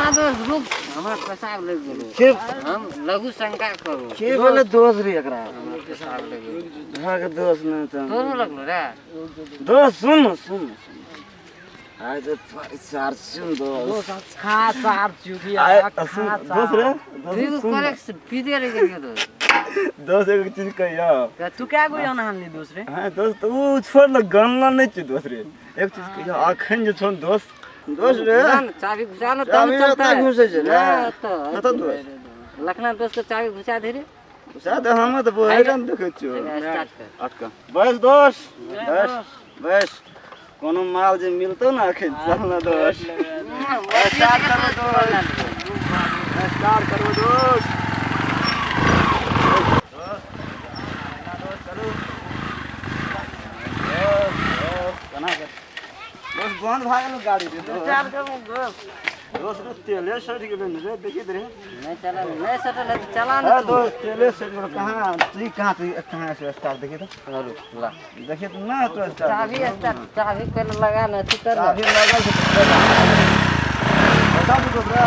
ना दोस्त रुक हमरा पेशाब लग गेलो हम लघु शंका करू के बोले दोस्त रे एकरा हमरा पेशाब लग गेलो हां के दोस्त न त तोरो लगलो रे दोस्त सुन आज तुम्हारी चार सुन दोस्त खा सार चुकी दोस्त रे तू करेक्ट पीते रे गेलो दोस्त एक चीज कहियो तू क्या गयो ना हमनी दूसरे हां दोस्त ऊ छोड़ ल गन्ना नहीं छ दोस्त रे एक चीज कहियो अखन जे छन दोस्त रे चाबी घुसा न चाबी चलता घुसे छ रे तो लखना दोस्त के चाबी घुसा दे रे घुसा दे हम त हैरान देखे छु स्टार्ट कर अटका बस दोस्त बस कोनो माल जे मिलतो ना अखन चल ना दोस्त स्टार्ट करो दोस्त बस बंद भागल गाड़ी रे स्टार्ट कर दोस्त रे तेले सट गेल रे देखि रे नहीं चला नहीं सटल है चला ना दोस्त तेले सट गेल कहां से स्टार्ट देखि तो ला देखि तो ना तो चाबी पहले लगा ना तू कर चाबी लगा बता दो रे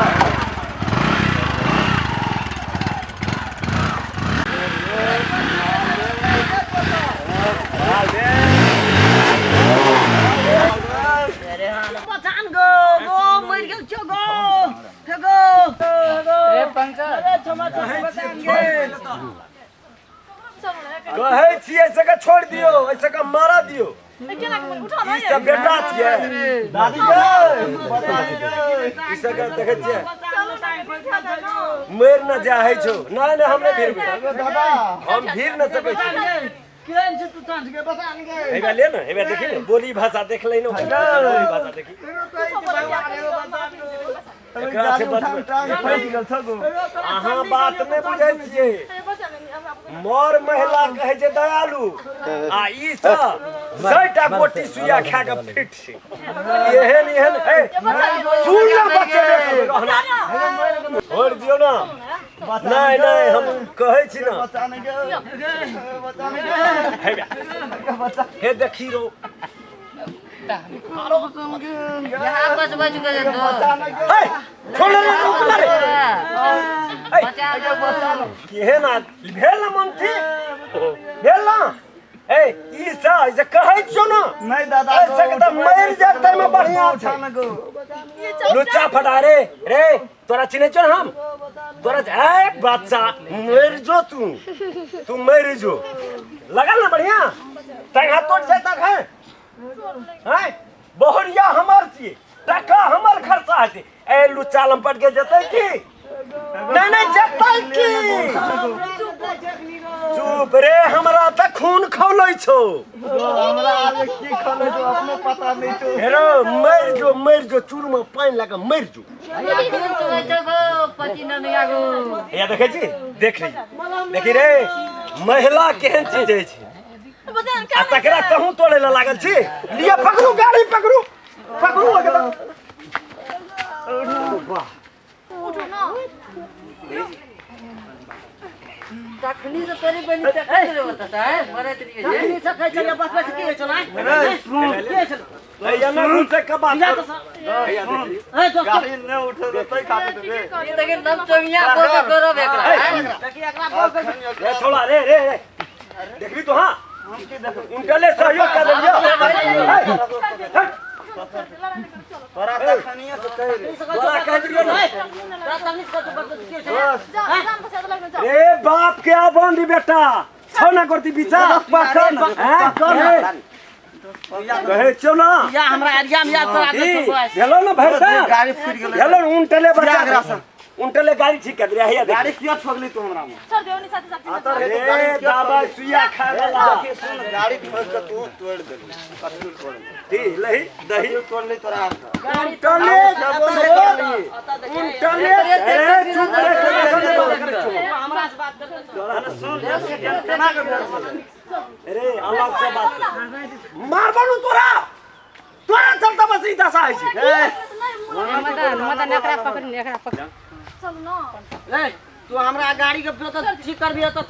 कहे छिए ऐसे का छोड़ दियो ऐसे का मारा दियो ई सब बेटा छिए दादी गे ई सब का देखे छिए मर न जाय छो ना हम नहीं भीर दादा हम भीर न सकै छी केन से तू चांस के बता न गे हेबा ले न हेबा देखि न बोली भाषा देख ले न बोली भाषा देखि एकरा से बात अहाँ बात नहीं बुझै छिए मोर महिला कहे जे दयालु आ ई सब सैटा गोटी सुइया खा के फिट छै एहन ए सुन ले बच्चे छोड़ दियो ना नहीं हम कहे छी ना बता न गे हे देखी रो यहाँ बच गए तो छोड़ ले बचा दो केहन भेल ना मन थी भेल ना ए ई सा जे कहै छो ना नहीं दादा ऐसे के त मर जाते में बढ़िया छै न गो लुच्चा फटा रे तोरा चिन्है छो हम तोरा ए बच्चा मर जो तू मर जो लगल ना बढ़िया तै हाथ तोड़ छै तक है बहुरिया हमर छिए टका हमर खर्चा है ए लुच्चा लंपट के जतै की नहीं जतै की चुप रे हमरा त खून खौलै छौ हमरा आगे की खले तो अपने पता नहीं तो हेरो मर जो चूर में पानी लगा मर जो या देखे छी देख ली देखी रे महिला केहन चीज है छी आ तकरा कहूं तोड़े ला लागल छी लिया पकड़ू गाड़ी पकड़ू एकदम वाह उठो ना तखनी से तेरी बनी तखनी रे बताता है मरे तेरी तखनी से कह चले बस के चला के चल ए ना मुझसे का बात कर गाड़ी न उठे तै खाते रे ये देखे नम चमिया को करो एकरा देखि एकरा बोल रे छोड़ा रे देखबी तो हां उनटले सहयोग कर दियो तोरा तखनिया से कह रे तोरा कह दियो ना तखनी से तो बस के चल ए बाप के बंदी बेटा छोना करती बिचा पकड़ कहे छो ना या हमरा एरिया में याद करा दे हेलो ना भाई गाड़ी फूट गेल हेलो उनटले बचा उनटले गाड़ी ठीक कर दिया है गाड़ी क्यों ठोकली तू हमरा में छोड़ दे ओनी साथी ए दादा सुइया खा वाला सुन गाड़ी ठोक के तू तोड़ दे कत्तूर तोड़ दी लही दही तोड़ ले तोरा उनटले चुप हमरा से बात कर सुन केना के अरे अलग से बात मार बनू तोरा चलता बस ई दशा है छी मदन एकरा पकड़ चल ना तू हमरा गाड़ी के ठीक कर दिया तो